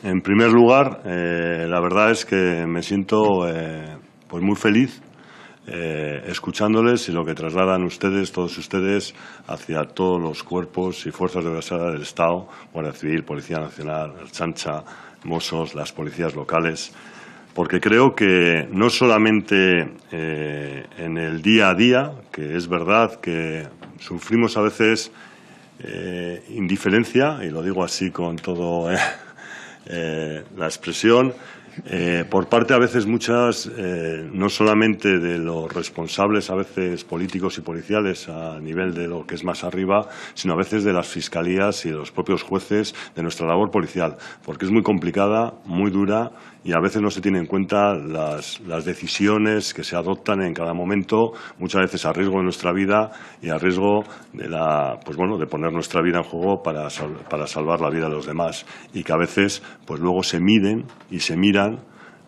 En primer lugar, la verdad es que me siento pues muy feliz escuchándoles y lo que trasladan ustedes, todos ustedes, hacia todos los cuerpos y fuerzas de seguridad del Estado, Guardia Civil, Policía Nacional, Ertzaintza, Mossos, las policías locales, porque creo que no solamente en el día a día, que es verdad que sufrimos a veces indiferencia, y lo digo así con todo la expresión, por parte a veces muchas, no solamente de los responsables a veces políticos y policiales a nivel de lo que es más arriba, sino a veces de las fiscalías y de los propios jueces de nuestra labor policial, porque es muy complicada, muy dura y a veces no se tienen en cuenta las decisiones que se adoptan en cada momento, muchas veces a riesgo de nuestra vida y a riesgo de de poner nuestra vida en juego para salvar la vida de los demás, y que a veces pues luego se miden y se miran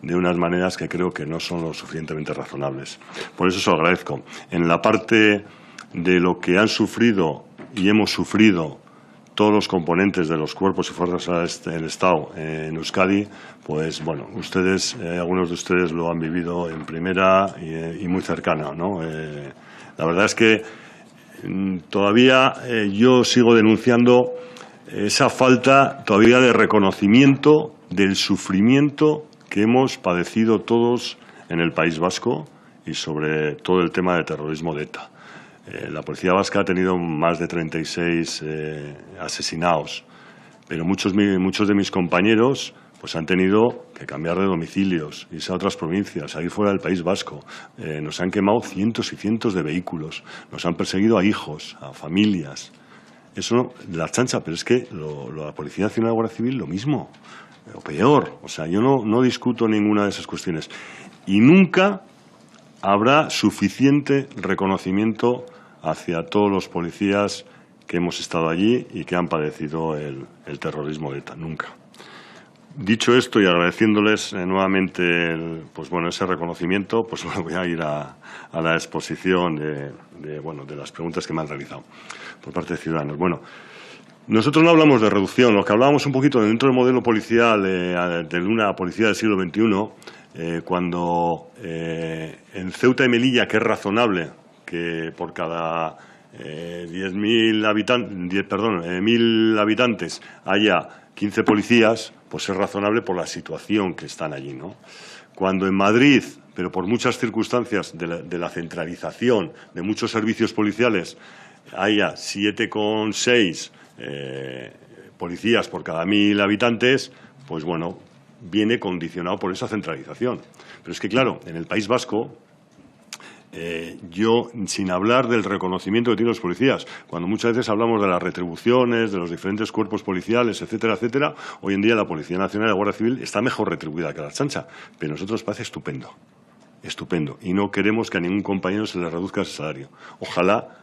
de unas maneras que creo que no son lo suficientemente razonables. Por eso se lo agradezco. En la parte de lo que han sufrido y hemos sufrido todos los componentes de los cuerpos y fuerzas del Estado en Euskadi, pues bueno, ustedes, algunos de ustedes lo han vivido en primera y muy cercana, ¿no? La verdad es que todavía yo sigo denunciando esa falta todavía de reconocimiento del sufrimiento que hemos padecido todos en el País Vasco y sobre todo el tema de terrorismo de ETA. La policía vasca ha tenido más de 36 asesinados, pero muchos de mis compañeros pues han tenido que cambiar de domicilios, irse a otras provincias, a ir fuera del País Vasco. Nos han quemado cientos y cientos de vehículos, nos han perseguido a hijos, a familias. Eso, la Ertzaintza, pero es que la Policía Nacional y la Guardia Civil lo mismo, o peor. O sea, yo no discuto ninguna de esas cuestiones. Y nunca habrá suficiente reconocimiento hacia todos los policías que hemos estado allí y que han padecido el terrorismo de ETA. Nunca. Dicho esto y agradeciéndoles nuevamente ese reconocimiento, pues bueno, voy a ir a la exposición de las preguntas que me han realizado por parte de Ciudadanos. Bueno, nosotros no hablamos de reducción, lo que hablábamos un poquito dentro del modelo policial de una policía del siglo XXI, cuando en Ceuta y Melilla, que es razonable que por cada 10.000 habitantes haya 15 policías, pues es razonable por la situación que están allí, ¿no? Cuando en Madrid, pero por muchas circunstancias de la centralización de muchos servicios policiales, haya 7,6 policías por cada 1.000 habitantes, pues bueno, viene condicionado por esa centralización. Pero es que, claro, en el País Vasco, yo, sin hablar del reconocimiento que tienen los policías, cuando muchas veces hablamos de las retribuciones, de los diferentes cuerpos policiales, etcétera, etcétera, hoy en día la Policía Nacional y la Guardia Civil está mejor retribuida que la Ertzaintza, pero a nosotros nos parece estupendo, y no queremos que a ningún compañero se le reduzca ese salario. Ojalá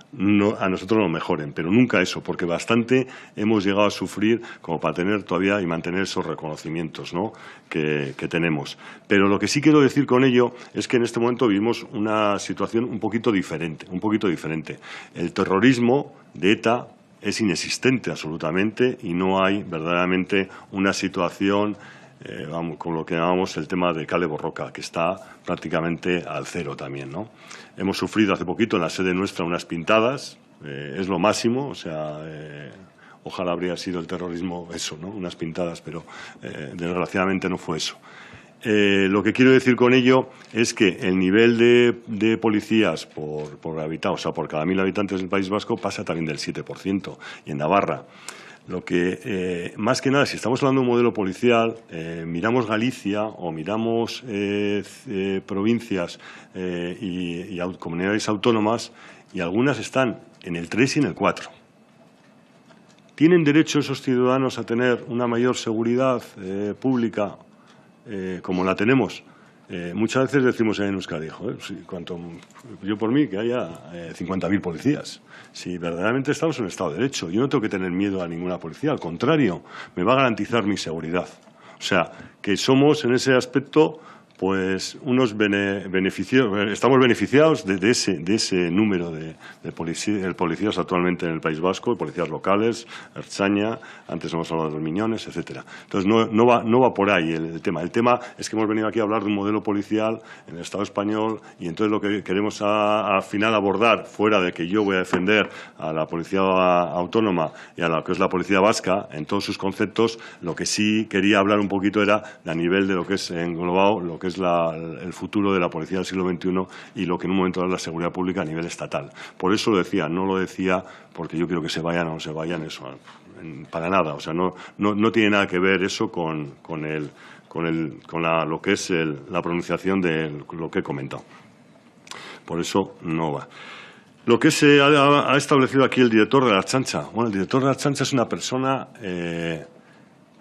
a nosotros nos mejoren, pero nunca eso, porque bastante hemos llegado a sufrir como para tener todavía y mantener esos reconocimientos, ¿no?, que tenemos. Pero lo que sí quiero decir con ello es que en este momento vivimos una situación un poquito diferente. El terrorismo de ETA es inexistente absolutamente y no hay verdaderamente una situación con lo que llamamos el tema de Kale Borroka, que está prácticamente al cero también, ¿no? Hemos sufrido hace poquito en la sede nuestra unas pintadas, es lo máximo, o sea, ojalá habría sido el terrorismo eso, ¿no?, unas pintadas, pero desgraciadamente no fue eso. Lo que quiero decir con ello es que el nivel de policías por habitado, o sea, por cada 1.000 habitantes del País Vasco pasa también del 7%, y en Navarra. Lo que, más que nada, si estamos hablando de un modelo policial, miramos Galicia o miramos provincias y comunidades autónomas, y algunas están en el 3 y en el 4. ¿Tienen derecho esos ciudadanos a tener una mayor seguridad pública como la tenemos? Muchas veces decimos en Euskadi, yo por mí que haya 50.000 policías. Si verdaderamente estamos en Estado de Derecho, yo no tengo que tener miedo a ninguna policía, al contrario, me va a garantizar mi seguridad. O sea, que somos en ese aspecto Pues estamos beneficiados de ese número de policías actualmente en el País Vasco, policías locales, Ertzaina, antes hemos hablado de los Miñones, etcétera. Entonces no va por ahí el tema. El tema es que hemos venido aquí a hablar de un modelo policial en el Estado español y entonces lo que queremos al final abordar, fuera de que yo voy a defender a la Policía Autónoma y a lo que es la Policía Vasca en todos sus conceptos, lo que sí quería hablar un poquito era a nivel de lo que es englobado, lo que es el futuro de la policía del siglo XXI y lo que en un momento es la seguridad pública a nivel estatal. Por eso lo decía, no lo decía porque yo quiero que se vayan o no se vayan, eso para nada. O sea, no tiene nada que ver eso con lo que es la pronunciación de lo que he comentado. Por eso no va. Lo que se ha establecido aquí el director de la Ertzaintza. Bueno, el director de la Ertzaintza es una persona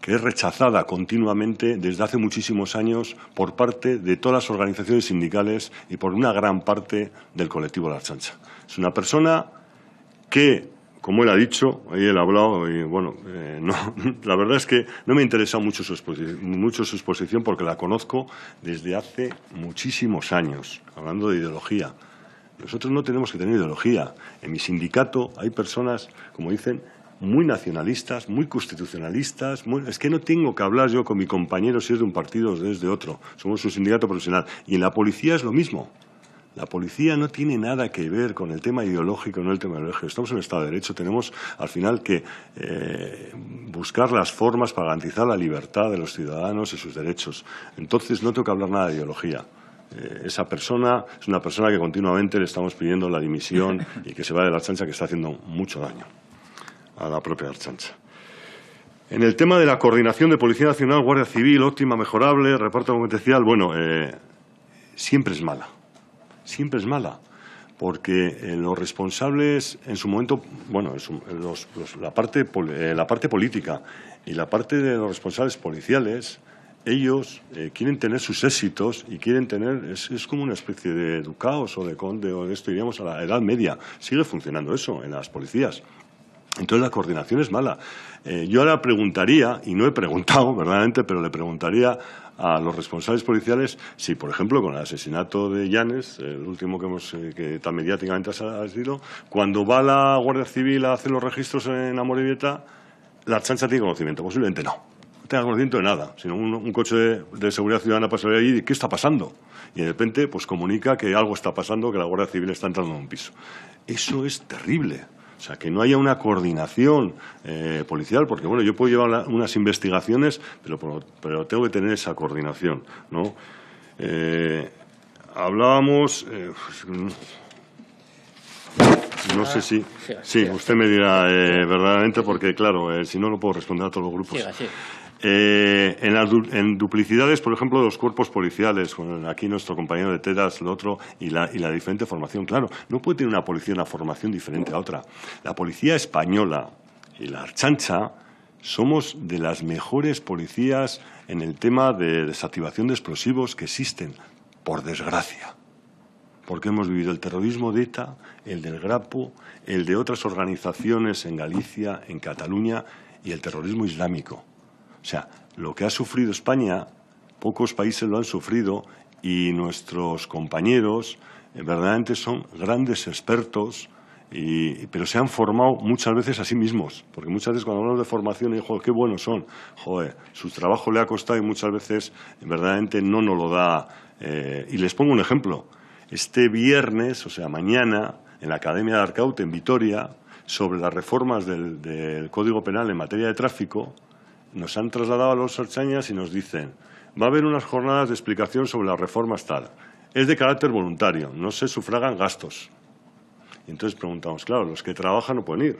que es rechazada continuamente desde hace muchísimos años por parte de todas las organizaciones sindicales y por una gran parte del colectivo de la Ertzaintza. Es una persona que, como él ha dicho, ahí él ha hablado, y bueno, la verdad es que no me ha interesado mucho su exposición porque la conozco desde hace muchísimos años, hablando de ideología. Nosotros no tenemos que tener ideología. En mi sindicato hay personas, como dicen, muy nacionalistas, muy constitucionalistas. Es que no tengo que hablar yo con mi compañero si es de un partido o es de otro. Somos un sindicato profesional. Y en la policía es lo mismo. La policía no tiene nada que ver con el tema ideológico, no el tema ideológico. Estamos en el Estado de Derecho. Tenemos, al final, que buscar las formas para garantizar la libertad de los ciudadanos y sus derechos. Entonces, no tengo que hablar nada de ideología. Esa persona es una persona que continuamente le estamos pidiendo la dimisión y que se vaya de la Ertzaintza, que está haciendo mucho daño a la propia Ertzaintza. En el tema de la coordinación de Policía Nacional, Guardia Civil, óptima, mejorable, reparto competencial, bueno, siempre es mala. Siempre es mala. Porque los responsables, en su momento, bueno, la parte política y la parte de los responsables policiales, ellos quieren tener sus éxitos y quieren tener, es como una especie de ducados o de conde o de esto, diríamos, a la Edad Media. Sigue funcionando eso en las policías. Entonces la coordinación es mala. Yo ahora preguntaría, y no he preguntado verdaderamente, pero le preguntaría a los responsables policiales si, por ejemplo, con el asesinato de Llanes, el último que tan mediáticamente ha sido, cuando va la Guardia Civil a hacer los registros en Amorebieta, la Ertzaintza tiene conocimiento. Posiblemente no tenga conocimiento de nada, sino un coche de seguridad ciudadana pasa allí y ¿qué está pasando? Y de repente pues comunica que algo está pasando, que la Guardia Civil está entrando en un piso. Eso es terrible. O sea, que no haya una coordinación policial, porque bueno, yo puedo llevar unas investigaciones, pero tengo que tener esa coordinación, ¿no? Hablábamos, no sé si... Sí, usted me dirá verdaderamente, porque claro, si no, no puedo responder a todos los grupos. Sí. En duplicidades, por ejemplo, de los cuerpos policiales, aquí nuestro compañero de Teras, lo otro, y la diferente formación. Claro, no puede tener una policía una formación diferente a otra. La policía española y la Ertzaintza somos de las mejores policías en el tema de desactivación de explosivos que existen, por desgracia. Porque hemos vivido el terrorismo de ETA, el del Grapo, el de otras organizaciones en Galicia, en Cataluña, y el terrorismo islámico. O sea, lo que ha sufrido España, pocos países lo han sufrido y nuestros compañeros verdaderamente son grandes expertos, pero se han formado muchas veces a sí mismos. Porque muchas veces cuando hablamos de formación, joder, qué buenos son. Joder, su trabajo le ha costado y muchas veces verdaderamente no nos lo da. Y les pongo un ejemplo. Este viernes, o sea, mañana, en la Academia de Arcaute, en Vitoria, sobre las reformas del Código Penal en materia de tráfico, nos han trasladado a los ertzainas y nos dicen, va a haber unas jornadas de explicación sobre las reformas tal. Es de carácter voluntario, no se sufragan gastos. Y entonces preguntamos, claro, los que trabajan no pueden ir.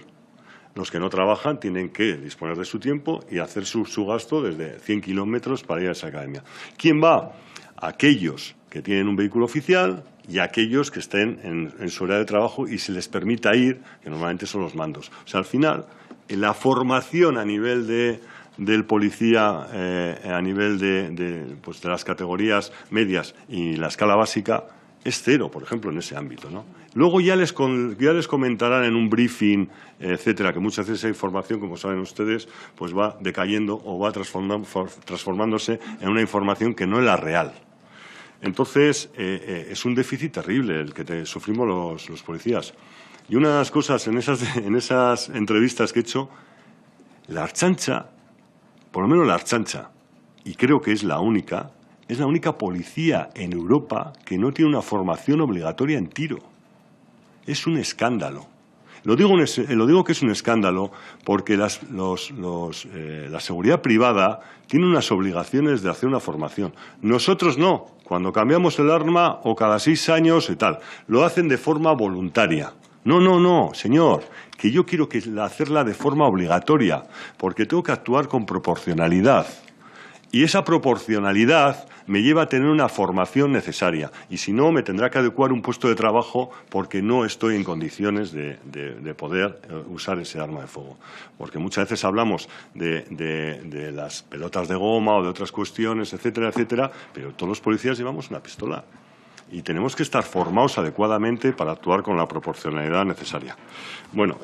Los que no trabajan tienen que disponer de su tiempo y hacer su gasto desde 100 kilómetros para ir a esa academia. ¿Quién va? Aquellos que tienen un vehículo oficial y aquellos que estén en su hora de trabajo y se les permita ir, que normalmente son los mandos. O sea, al final, la formación a nivel del policía, a nivel de las categorías medias y la escala básica, es cero, por ejemplo, en ese ámbito, ¿no? Luego ya les comentarán en un briefing, etcétera, que muchas veces esa información, como saben ustedes, pues va decayendo o va transformándose en una información que no es la real. Entonces, es un déficit terrible el que sufrimos los policías. Y una de las cosas en esas entrevistas que he hecho, la Ertzaintza, por lo menos la Ertzaintza, y creo que es la única policía en Europa que no tiene una formación obligatoria en tiro. Es un escándalo. Lo digo que es un escándalo porque la seguridad privada tiene unas obligaciones de hacer una formación. Nosotros no. Cuando cambiamos el arma o cada 6 años y tal, lo hacen de forma voluntaria. No, señor, que yo quiero hacerla de forma obligatoria porque tengo que actuar con proporcionalidad. Y esa proporcionalidad me lleva a tener una formación necesaria. Y si no, me tendrá que adecuar un puesto de trabajo porque no estoy en condiciones de poder usar ese arma de fuego. Porque muchas veces hablamos de las pelotas de goma o de otras cuestiones, etcétera, etcétera, pero todos los policías llevamos una pistola. Y tenemos que estar formados adecuadamente para actuar con la proporcionalidad necesaria. Bueno,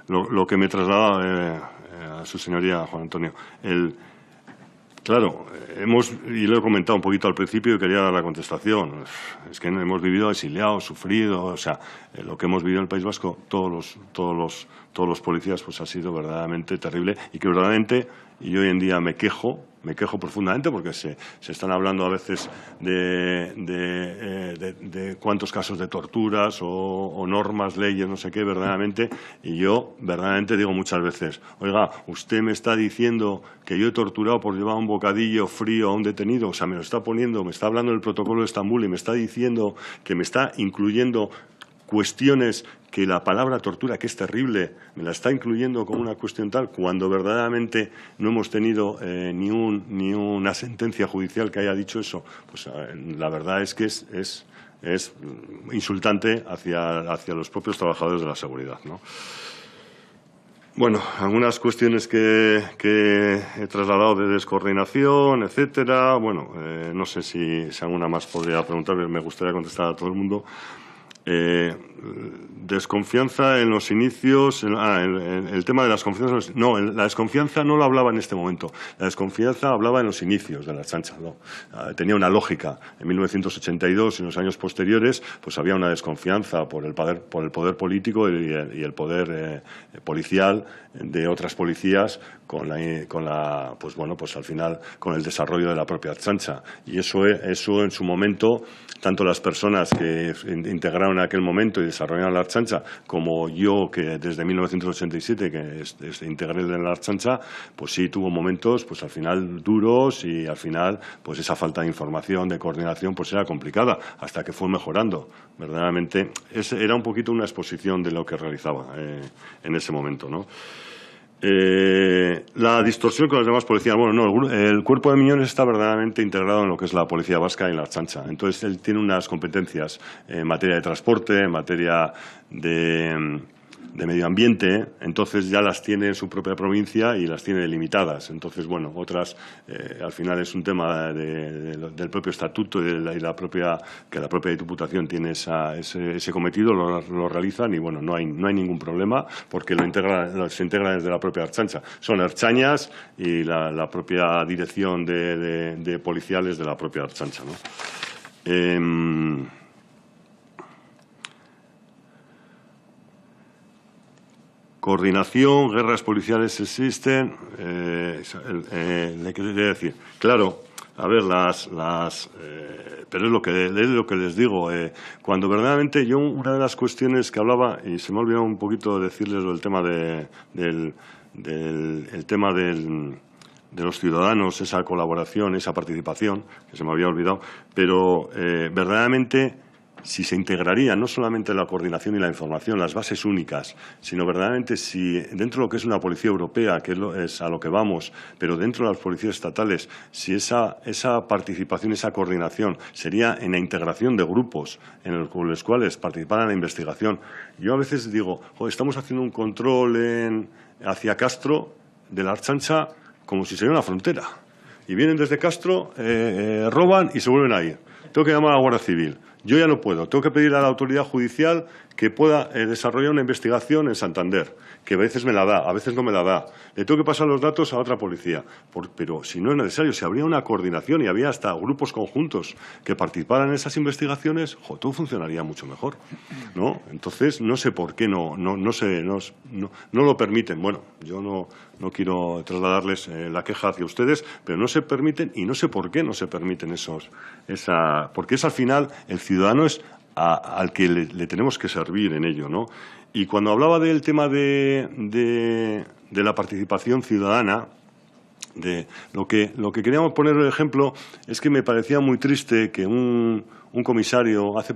lo que me traslada a su señoría, Juan Antonio, claro, y lo he comentado un poquito al principio y quería dar la contestación. Es que hemos vivido exiliados, sufrido, o sea, lo que hemos vivido en el País Vasco, todos los policías, pues ha sido verdaderamente terrible y que verdaderamente, y hoy en día me quejo profundamente porque se están hablando a veces de cuántos casos de torturas o normas, leyes, no sé qué, verdaderamente, y yo verdaderamente digo muchas veces, oiga, usted me está diciendo que yo he torturado por llevar un bocadillo frío a un detenido, o sea, me está hablando del protocolo de Estambul y me está diciendo que me está incluyendo cuestiones que la palabra tortura, que es terrible, me la está incluyendo como una cuestión tal, cuando verdaderamente no hemos tenido ni una sentencia judicial que haya dicho eso, pues la verdad es que es insultante hacia los propios trabajadores de la seguridad, ¿no? Bueno, algunas cuestiones que he trasladado de descoordinación, etcétera. Bueno, no sé si alguna más podría preguntar, me gustaría contestar a todo el mundo. Desconfianza en los inicios, el tema de las confianzas. No, la desconfianza no lo hablaba en este momento. La desconfianza hablaba en los inicios de la Ertzaintza, ¿no? Tenía una lógica. En 1982 y en los años posteriores, pues había una desconfianza por el poder político y el poder policial de otras policías pues al final con el desarrollo de la propia Ertzaintza. Y eso en su momento, tanto las personas que integraron en aquel momento y desarrollaron la Ertzaintza, como yo, que desde 1987 que integré en la Ertzaintza, pues sí tuvo momentos pues al final duros y al final pues esa falta de información, de coordinación, pues era complicada, hasta que fue mejorando. Verdaderamente era un poquito una exposición de lo que realizaba en ese momento, ¿no? La distorsión con las demás policías. Bueno, no, el Cuerpo de Miñones está verdaderamente integrado en lo que es la Policía Vasca y la Ertzaintza. Entonces, él tiene unas competencias en materia de transporte, en materia de medio ambiente, entonces ya las tiene en su propia provincia y las tiene delimitadas. Entonces, bueno, otras, al final es un tema del propio estatuto y que la propia Diputación tiene ese cometido, lo realizan y, bueno, no hay ningún problema porque se integra desde la propia Ertzaintza. Son ertzainas y la propia dirección de policiales de la propia Ertzaintza, ¿no? Coordinación, guerras policiales existen. Le quería decir, claro, a ver, pero es lo que les digo. Cuando verdaderamente una de las cuestiones que hablaba, y se me ha olvidado un poquito decirles el tema de los ciudadanos, esa colaboración, esa participación, que se me había olvidado, pero verdaderamente si se integraría no solamente la coordinación y la información, las bases únicas, sino verdaderamente si dentro de lo que es una policía europea, que es a lo que vamos, pero dentro de las policías estatales, si esa participación, esa coordinación sería en la integración de grupos con los cuales participaran en la investigación. Yo a veces digo, estamos haciendo un control hacia Castro de la Ertzaintza como si sería una frontera. Y vienen desde Castro, roban y se vuelven a ir. Tengo que llamar a la Guardia Civil. Yo ya no puedo. Tengo que pedir a la autoridad judicial que pueda desarrollar una investigación en Santander, que a veces me la da, a veces no me la da. Le tengo que pasar los datos a otra policía. Pero si no es necesario, si habría una coordinación y había hasta grupos conjuntos que participaran en esas investigaciones, todo funcionaría mucho mejor, ¿no? Entonces, no sé por qué no lo permiten. Bueno, yo no quiero trasladarles la queja hacia ustedes, pero no se permiten y no sé por qué no se permiten porque es al final el ciudadano es al que le tenemos que servir en ello, ¿no? Y cuando hablaba del tema de la participación ciudadana, de lo que queríamos poner el ejemplo es que me parecía muy triste que un comisario hace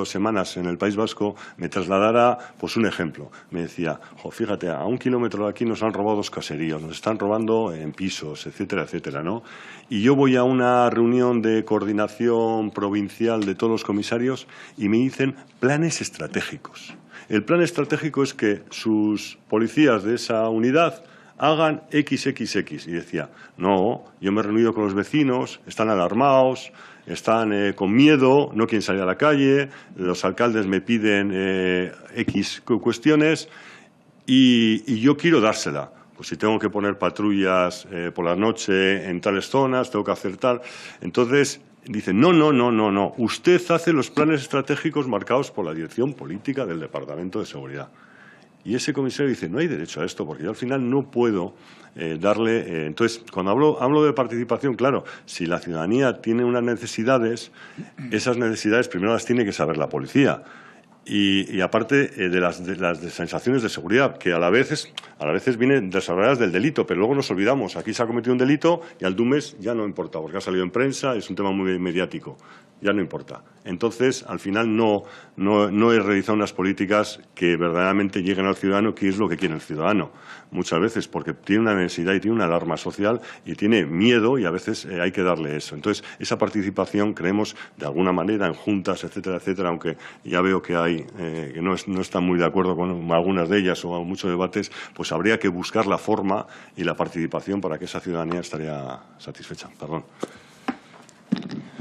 semanas en el País Vasco me trasladara pues un ejemplo. Me decía, fíjate, a 1 kilómetro de aquí nos han robado 2 caseríos, nos están robando en pisos, etcétera, etcétera, ¿no? Y yo voy a una reunión de coordinación provincial de todos los comisarios y me dicen planes estratégicos. El plan estratégico es que sus policías de esa unidad hagan XXX. Y decía, no, yo me he reunido con los vecinos, están alarmados, están con miedo, no quieren salir a la calle, los alcaldes me piden X cuestiones y yo quiero dársela. Pues si tengo que poner patrullas por la noche en tales zonas, tengo que hacer tal. Entonces dicen, no, usted hace los planes estratégicos marcados por la dirección política del Departamento de Seguridad. Y ese comisario dice, no hay derecho a esto, porque yo al final no puedo darle... Entonces, cuando hablo de participación, claro, si la ciudadanía tiene unas necesidades, esas necesidades primero las tiene que saber la policía. Y aparte de las sensaciones de seguridad, que a la vez vienen desarrolladas del delito, pero luego nos olvidamos, aquí se ha cometido un delito y al mes ya no importa, porque ha salido en prensa, es un tema muy mediático, ya no importa. Entonces, al final no he realizado unas políticas que verdaderamente lleguen al ciudadano, que es lo que quiere el ciudadano, muchas veces, porque tiene una necesidad y tiene una alarma social y tiene miedo y a veces hay que darle eso. Entonces, esa participación, creemos, de alguna manera, en juntas, etcétera, etcétera, aunque ya veo que hay que no están muy de acuerdo con algunas de ellas o muchos debates, pues habría que buscar la forma y la participación para que esa ciudadanía estaría satisfecha. Perdón.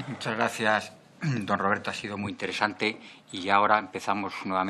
Muchas gracias, don Roberto. Ha sido muy interesante y ahora empezamos nuevamente.